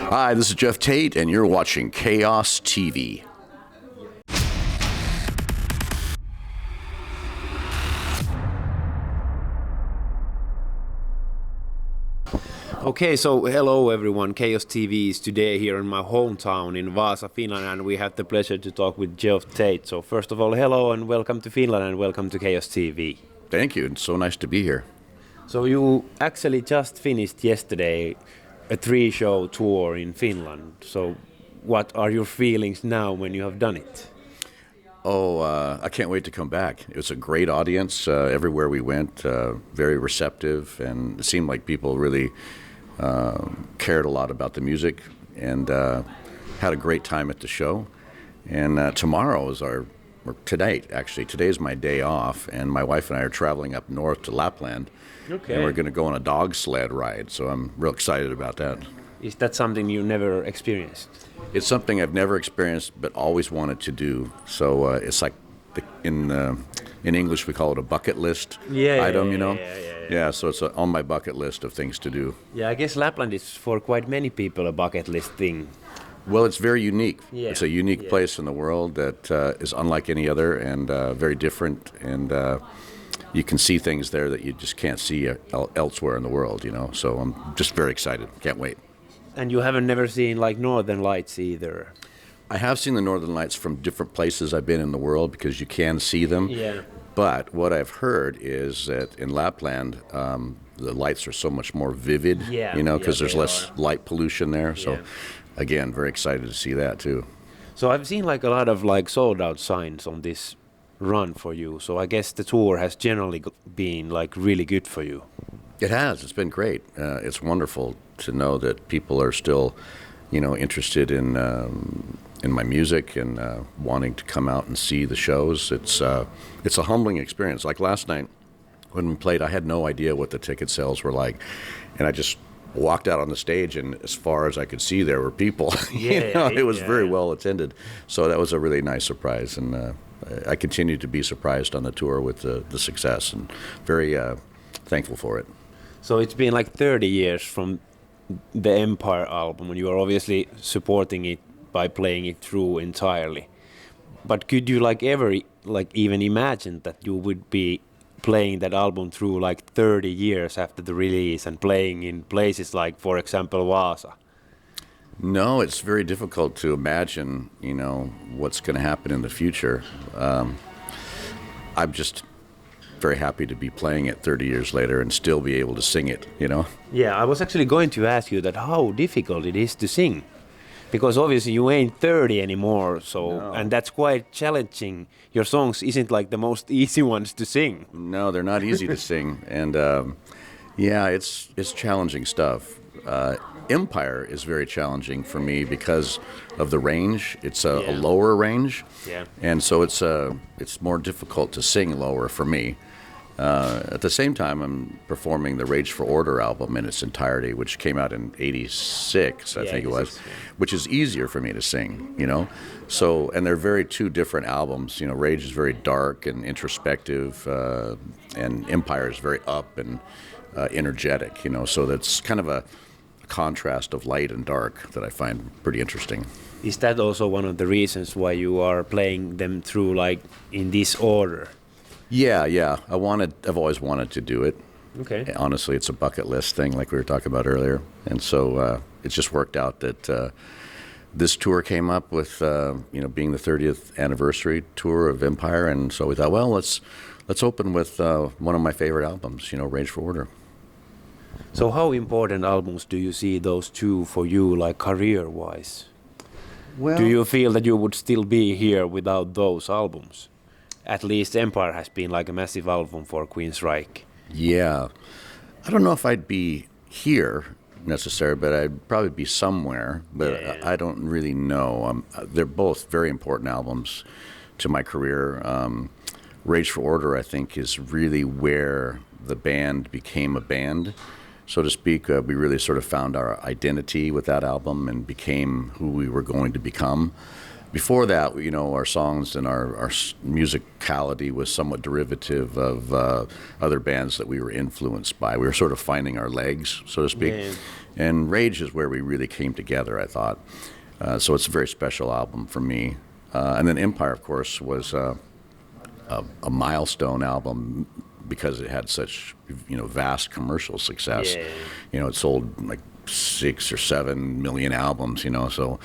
Hi, this is Geoff Tate, and you're watching Chaos TV. Okay, so hello everyone. Chaos TV is today here in my hometown in Vaasa, Finland, and we have the pleasure to talk with Geoff Tate. So first of all, hello and welcome to Finland and welcome to Chaos TV. Thank you. It's so nice to be here. So you actually just finished yesterday a 3-show tour in Finland. So what are your feelings now when you have done it? I can't wait to come back. It was a great audience everywhere we went, very receptive, and it seemed like people really cared a lot about the music and had a great time at the show. And tomorrow is today's my day off, and my wife and I are traveling up north to Lapland. Okay. And we're going to go on a dog sled ride, so I'm real excited about that. Is that something you never experienced? It's something I've never experienced, but always wanted to do. So it's like in English we call it a bucket list item, you know. Yeah, so it's on my bucket list of things to do. Yeah, I guess Lapland is for quite many people a bucket list thing. Well, it's very unique. Yeah. It's a unique place in the world that is unlike any other and very different. And you can see things there that you just can't see elsewhere in the world, you know. So I'm just very excited. Can't wait. And you haven't never seen like Northern Lights either? I have seen the Northern Lights from different places I've been in the world because you can see them. Yeah. But what I've heard is that in Lapland, the lights are so much more vivid, you know, because there's less light pollution there. So, again, very excited to see that too. So I've seen like a lot of like sold out signs on this run for you. So I guess the tour has generally been like really good for you. It has. It's been great. It's wonderful to know that people are still, you know, interested in my music and wanting to come out and see the shows. It's a humbling experience. Like last night when we played, I had no idea what the ticket sales were like, and I just walked out on the stage, and as far as I could see, there were people. It was very well attended. So that was a really nice surprise, and I continue to be surprised on the tour with the success, and very thankful for it. So it's been like 30 years from the Empire album, and you are obviously supporting it by playing it through entirely. But could you like ever like even imagine that you would be playing that album through like 30 years after the release and playing in places like, for example, Vaasa? No, it's very difficult to imagine, you know, what's going to happen in the future. I'm just very happy to be playing it 30 years later and still be able to sing it, you know? Yeah, I was actually going to ask you that how difficult it is to sing. Because obviously you ain't 30 anymore, and that's quite challenging. Your songs isn't like the most easy ones to sing. No, they're not easy to sing, and it's challenging stuff. Empire is very challenging for me because of the range. It's a lower range, and so it's more difficult to sing lower for me. At the same time, I'm performing the Rage for Order album in its entirety, which came out in '86, I think it was, which is easier for me to sing, you know. So, and they're two different albums. You know, Rage is very dark and introspective, and Empire is very up and energetic, you know. So that's kind of a contrast of light and dark that I find pretty interesting. Is that also one of the reasons why you are playing them through like in this order? Yeah. I've always wanted to do it. Okay. Honestly, it's a bucket list thing, like we were talking about earlier, and so it just worked out that this tour came up with being the 30th anniversary tour of Empire, and so we thought, well, let's open with one of my favorite albums, you know, Rage for Order. So, how important albums do you see those two for you, like career-wise? Well, do you feel that you would still be here without those albums? At least Empire has been like a massive album for Queensrÿche. Yeah. I don't know if I'd be here necessarily, but I'd probably be somewhere. But I don't really know. They're both very important albums to my career. Rage for Order, I think, is really where the band became a band, so to speak. We really sort of found our identity with that album and became who we were going to become. before that, our songs and our musicality was somewhat derivative of other bands that we were influenced by. We were sort of finding our legs, so to speak. Yeah. And Rage is where we really came together, I thought. So it's a very special album for me. And then Empire, of course, was a milestone album because it had such vast commercial success. Yeah. It sold like 6 or 7 million albums. So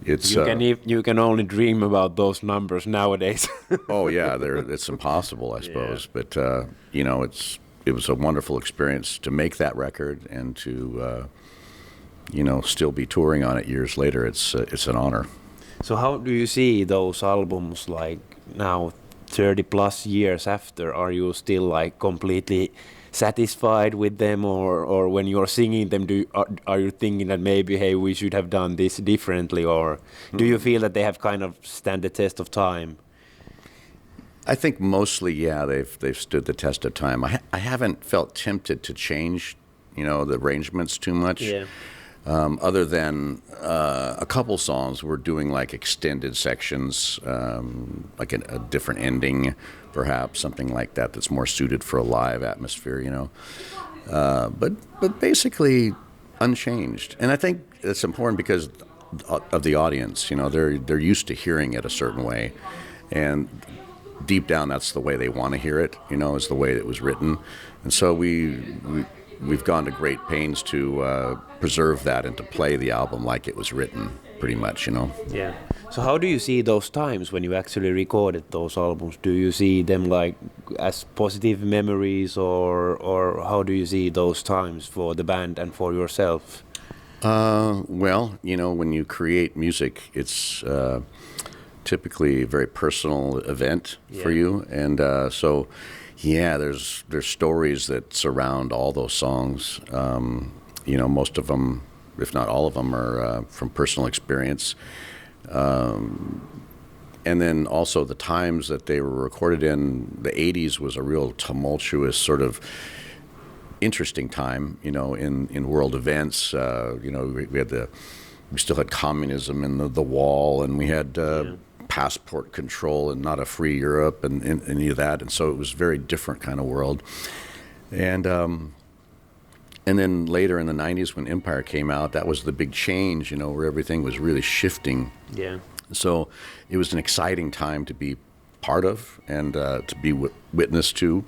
it's you can only dream about those numbers nowadays. oh yeah, it's impossible, I suppose. Yeah. But it was a wonderful experience to make that record and to still be touring on it years later. It's an honor. So how do you see those albums like now, 30 plus years after? Are you still like completely satisfied with them, or when you're singing them, are you thinking that maybe, hey, we should have done this differently, or do you feel that they have kind of stand the test of time? I think mostly, yeah, they've stood the test of time. I haven't felt tempted to change, the arrangements too much. Yeah. Other than a couple songs, we're doing like extended sections, like a different ending, perhaps something like that that's more suited for a live atmosphere, But basically unchanged, and I think it's important because of the audience. They're used to hearing it a certain way, and deep down, that's the way they want to hear it. Is the way it was written, and so we've gone to great pains to preserve that and to play the album like it was written, pretty much, Yeah. So how do you see those times when you actually recorded those albums? Do you see them like as positive memories, or how do you see those times for the band and for yourself? Well, when you create music, it's typically a very personal event for you, and so. Yeah, there's stories that surround all those songs. Most of them, if not all of them, are from personal experience. And then also the times that they were recorded in. The 80s was a real tumultuous, sort of interesting time, in world events. We still had communism in the wall, and we had passport control and not a free Europe and any of that, and so it was a very different kind of world. And then later in the 90s when Empire came out, that was the big change, where everything was really shifting. Yeah. So it was an exciting time to be part of and to be witness to,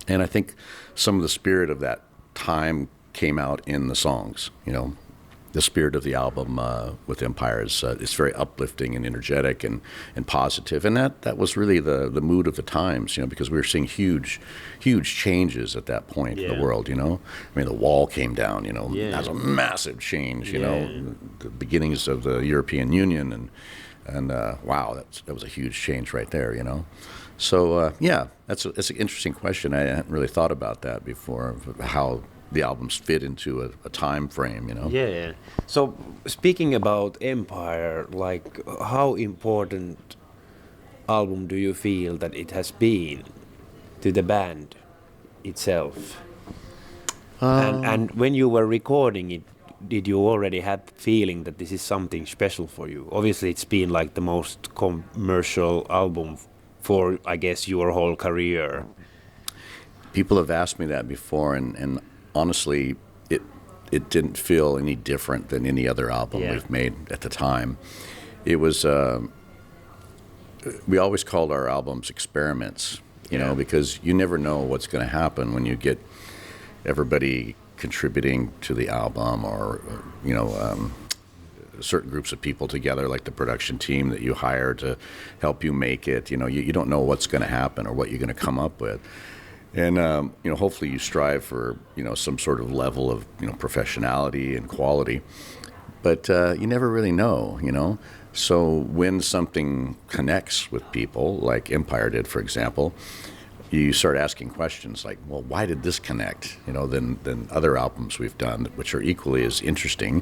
and I think some of the spirit of that time came out in the songs. The spirit of the album with Empire is it's very uplifting and energetic and positive, and that was really the mood of the times, because we were seeing huge changes at that point in the world. I mean, the wall came down, that was a massive change. The beginnings of the European Union, and wow, that was a huge change right there. So that's an interesting question. I hadn't really thought about that before, how the albums fit into a time frame, Yeah. So speaking about Empire, like how important album do you feel that it has been to the band itself? And when you were recording it, did you already have the feeling that this is something special for you? Obviously, it's been like the most commercial album for, I guess, your whole career. People have asked me that before, and honestly, it didn't feel any different than any other album we've made at the time. It was, we always called our albums experiments, because you never know what's going to happen when you get everybody contributing to the album, or certain groups of people together, like the production team that you hire to help you make it. You don't know what's going to happen or what you're going to come up with. And, hopefully you strive for, some sort of level of, professionality and quality. But you never really know. So when something connects with people, like Empire did, for example, you start asking questions like, well, why did this connect, than other albums we've done, which are equally as interesting.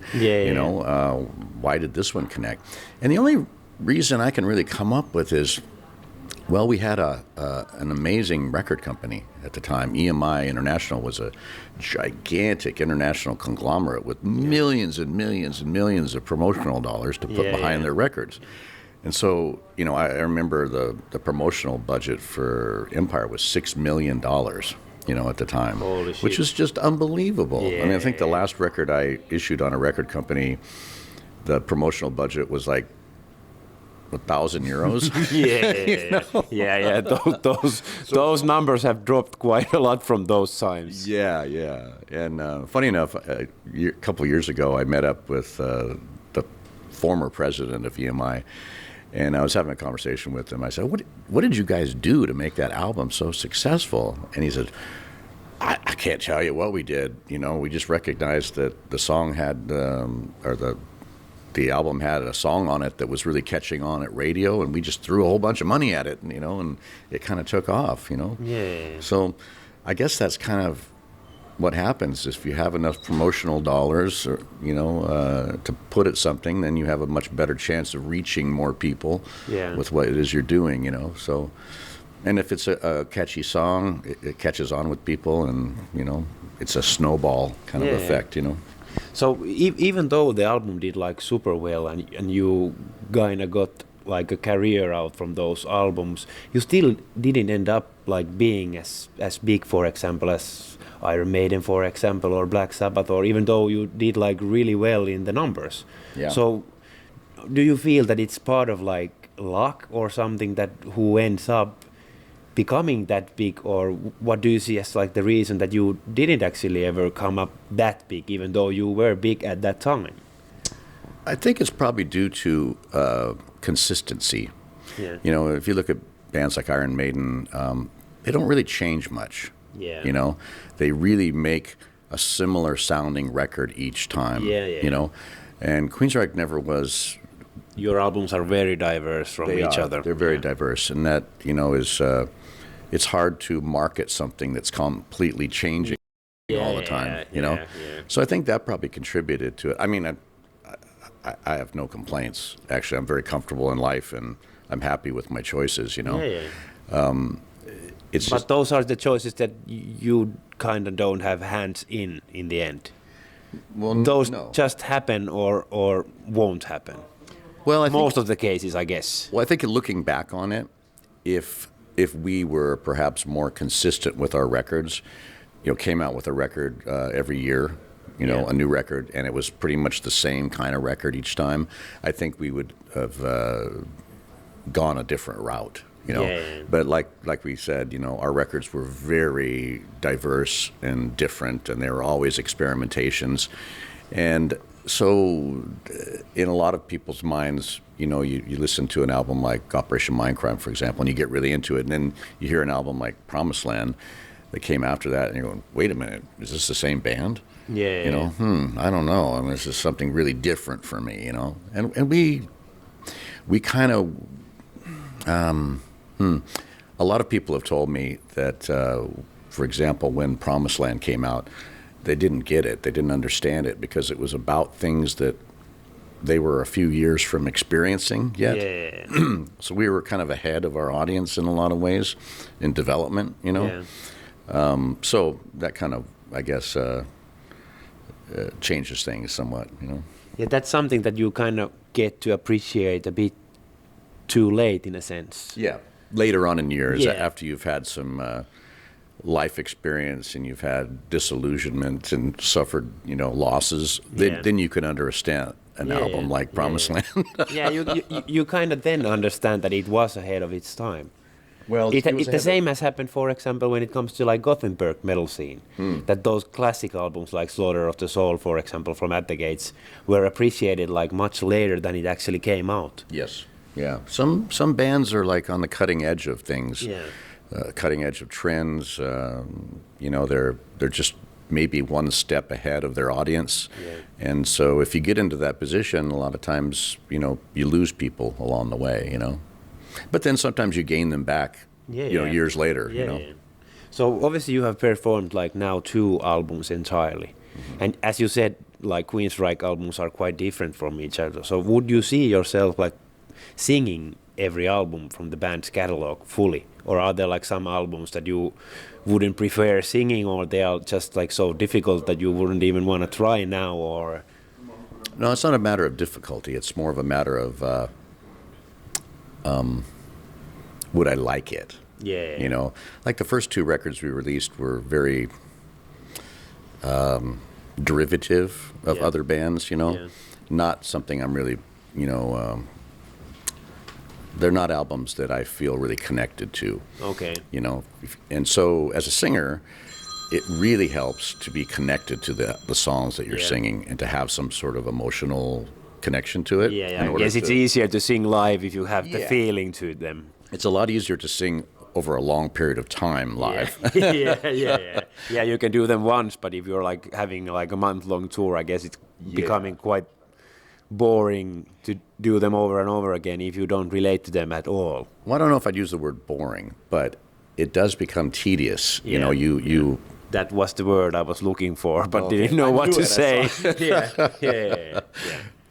Why did this one connect? And the only reason I can really come up with is, well, we had an amazing record company at the time. EMI International was a gigantic international conglomerate with millions and millions and millions of promotional dollars to put behind their records. And so, I remember the promotional budget for Empire was $6 million, at the time, Holy shit. which was just unbelievable. I mean, I think the last record I issued on a record company, the promotional budget was like 1,000 euros. Yeah. Those numbers have dropped quite a lot from those times. Yeah. And funny enough, a couple of years ago, I met up with the former president of EMI, and I was having a conversation with him. I said, what did you guys do to make that album so successful? And he said, I can't tell you what we did. We just recognized that the song had, the album had a song on it that was really catching on at radio, and we just threw a whole bunch of money at it, and it kind of took off, Yeah. So I guess that's kind of what happens. If you have enough promotional dollars, to put at something, then you have a much better chance of reaching more people with what it is you're doing, So, and if it's a catchy song, it catches on with people, and, it's a snowball kind of effect, So even though the album did like super well and you kind of got like a career out from those albums, you still didn't end up like being as big, for example, as Iron Maiden, for example, or Black Sabbath, or even though you did like really well in the numbers. Yeah. So do you feel that it's part of like luck or something that who ends up becoming that big, or what do you see as like the reason that you didn't actually ever come up that big, even though you were big at that time? I think it's probably due to consistency. Yeah. If you look at bands like Iron Maiden, they don't really change much. Yeah. They really make a similar sounding record each time. Yeah. And Queensrÿche never was. Your albums are very diverse from each other. They're very diverse, and that is it's hard to market something that's completely changing all the time. Yeah. So I think that probably contributed to it. I mean, I have no complaints. Actually, I'm very comfortable in life, and I'm happy with my choices. It's but just, those are the choices that you kind of don't have hands in the end. well, Those no. just happen or won't happen. Well, I think, Most of the cases, I guess. Well, I think looking back on it, if we were perhaps more consistent with our records, came out with a record every year, a new record, and it was pretty much the same kind of record each time, I think we would have gone a different route. But like we said, our records were very diverse and different, and they were always experimentations. And so in a lot of people's minds, you listen to an album like Operation Mindcrime, for example, and you get really into it, and then you hear an album like Promised Land that came after that, and you're going, wait a minute, is this the same band? Yeah. I don't know. I mean, this is something really different for me, And we kind of, a lot of people have told me that, for example, when Promised Land came out, they didn't get it. They didn't understand it because it was about things that they were a few years from experiencing yet. Yeah. So we were kind of ahead of our audience in a lot of ways in development, Yeah. So that kind of, I guess, changes things somewhat, Yeah, that's something that you kind of get to appreciate a bit too late, in a sense. Yeah. Later on in years, Yeah. after you've had some life experience and you've had disillusionment and suffered, losses, then you can understand an album like Promised Land. Yeah, you kind of then understand that it was ahead of its time. Well, The same has happened, for example, when it comes to like Gothenburg metal scene. That those classic albums like Slaughter of the Soul, for example, from At the Gates, were appreciated like much later than it actually came out. Yes. Yeah. Some bands are like on the cutting edge of things. Yeah. Cutting edge of trends. They're just maybe one step ahead of their audience. Yeah. And so if you get into that position, a lot of times, you lose people along the way, But then sometimes you gain them back, years later, Yeah. So obviously you have performed like now 2 albums entirely. Mm-hmm. And as you said, like Queensrÿche albums are quite different from each other. So would you see yourself like singing every album from the band's catalog fully? Or are there like some albums that you wouldn't prefer singing, or they are just like so difficult that you wouldn't even want to try now? Or No, it's not a matter of difficulty. It's more of a matter of would I like it? Yeah. You know, like the first 2 records we released were very derivative of Yeah. other bands, you know, Yeah. not something I'm really, you know, they're not albums that I feel really connected to, Okay. you know. And so as a singer, it really helps to be connected to the songs that you're Yeah. singing and to have some sort of emotional connection to it. Yeah, in I order guess it's to- easier to sing live if you have the Yeah. feeling to them. It's a lot easier to sing over a long period of time live. Yeah, you can do them once, but if you're like having like a month-long tour, I guess it's becoming quite boring to do them over and over again if you don't relate to them at all. Well, I don't know if I'd use the word boring, but it does become tedious. You know, you That was the word I was looking for, but Okay. didn't know I what knew to it, I say. saw Yeah.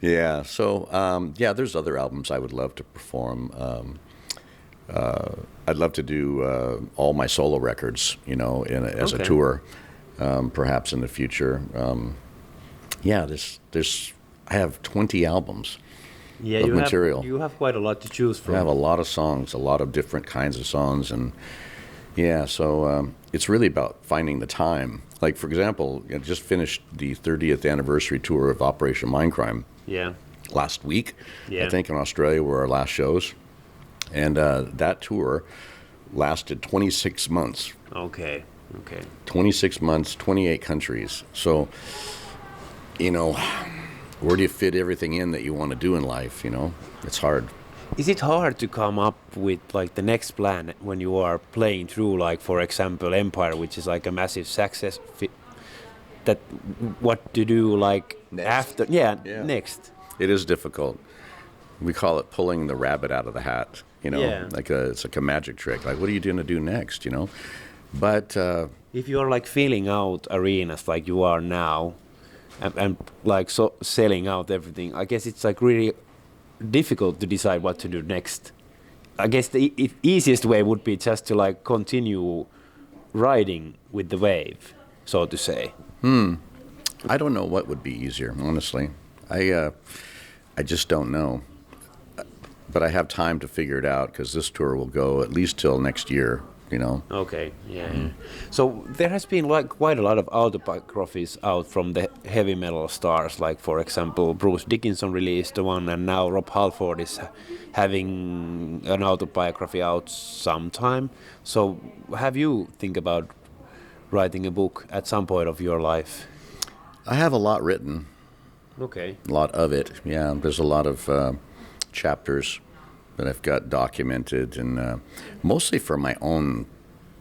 Yeah. So, there's other albums I would love to perform. I'd love to do all my solo records, you know, as a Okay. tour, perhaps in the future. I have 20 albums Yeah, of material. you have quite a lot to choose I from. have a lot of songs, a lot of different kinds of songs, and it's really about finding the time. Like, for example, I just finished the 30th anniversary tour of Operation Mindcrime Yeah. last week. Yeah. I think in Australia were our last shows, and that tour lasted 26 months. Okay. 26 months, 28 countries. So, you know, where do you fit everything in that you want to do in life? You know, it's hard. Is it hard to come up with like the next plan when you are playing through, like for example, Empire, which is like a massive success? That what to do like Next. after? Yeah, Yeah. next. It is difficult. We call it pulling the rabbit out of the hat. You know, Yeah. it's like a magic trick. Like, what are you going to do next? You know, but If you're like filling out arenas like you are now, and like so selling out everything, I guess it's like really difficult to decide what to do next. I guess the easiest way would be just to like continue riding with the wave, so to say. I don't know what would be easier, honestly. I just don't know. But I have time to figure it out because this tour will go at least till next year, you know. Okay, yeah. So there has been like quite a lot of autobiographies out from the heavy metal stars. Like for example, Bruce Dickinson released the one, and now Rob Halford is having an autobiography out sometime. So have you think about writing a book at some point of your life? I have a lot written, Okay. a lot of it. Yeah, there's a lot of chapters that I've got documented, and mostly for my own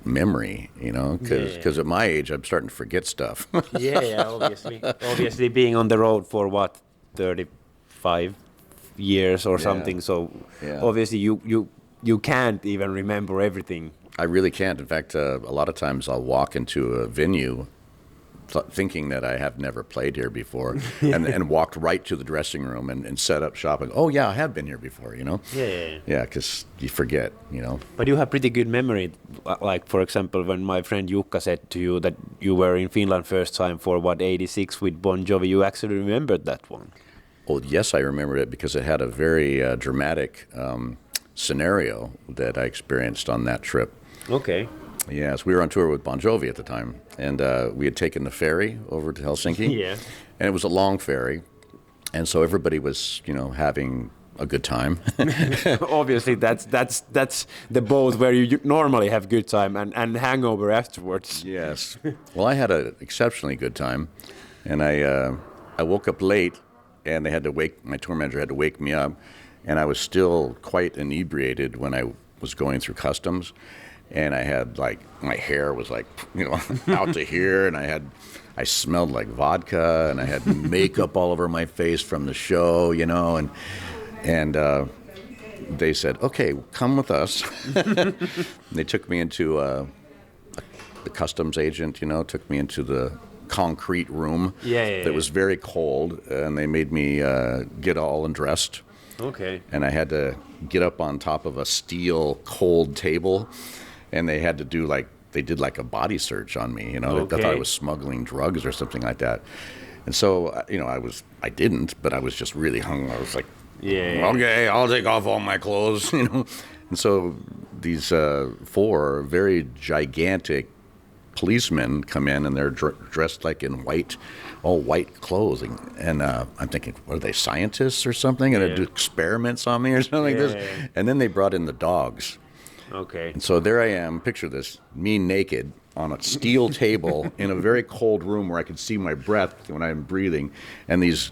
memory, you know, because at my age I'm starting to forget stuff. Yeah, obviously. Obviously, being on the road for what, 35 years or something. So Yeah. obviously you can't even remember everything. I really can't. In fact, a lot of times I'll walk into a venue thinking that I have never played here before and walked right to the dressing room and set up shop and, oh, yeah, I have been here before, you know? Yeah. Yeah, because you forget, you know? But you have pretty good memory. Like, for example, when my friend Jukka said to you that you were in Finland first time for, 86 with Bon Jovi, you actually remembered that one. Oh, yes, I remember it because it had a very dramatic scenario that I experienced on that trip. Okay. Yes, we were on tour with Bon Jovi at the time, and we had taken the ferry over to Helsinki. Yeah. And it was a long ferry, and so everybody was, you know, having a good time. Obviously, that's the boat where you normally have good time and hangover afterwards. Yes. Well, I had an exceptionally good time, and I woke up late, and my tour manager had to wake me up, and I was still quite inebriated when I was going through customs. And I had like, my hair was like, you know, out to here, and I smelled like vodka, and I had makeup all over my face from the show, you know, and they said, okay, come with us. They took me into the customs agent, you know, took me into the concrete room that was very cold, and they made me get all undressed. Okay. And I had to get up on top of a steel cold table. And they had to did like a body search on me, you know. Okay. They thought I was smuggling drugs or something like that. And so, you know, I didn't, but I was just really hung. I was like Yeah. Okay, I'll take off all my clothes, you know. And so these 4 very gigantic policemen come in, and they're dressed like in all white clothing. And I'm thinking, what are they, scientists or something? And they do experiments on me or something like this. And then they brought in the dogs. Okay. And so there I am, picture this, me naked on a steel table in a very cold room where I could see my breath when I'm breathing. And these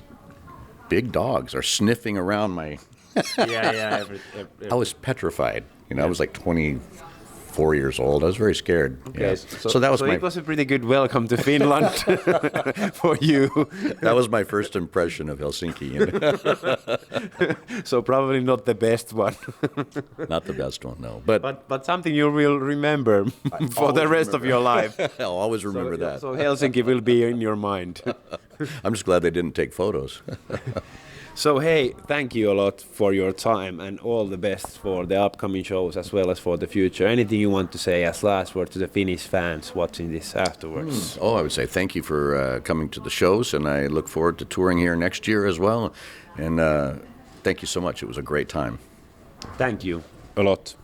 big dogs are sniffing around my... I was petrified. You know, I was like 24 years old. I was very scared. Okay, Yeah. So that was it was a pretty good welcome to Finland for you. That was my first impression of Helsinki. You know? So probably not the best one. Not the best one, no. But something you will remember for the rest of your life. I'll always remember that. So Helsinki will be in your mind. I'm just glad they didn't take photos. So hey, thank you a lot for your time, and all the best for the upcoming shows as well as for the future. Anything you want to say as last word to the Finnish fans watching this afterwards? I would say thank you for coming to the shows, and I look forward to touring here next year as well. And thank you so much. It was a great time. Thank you a lot.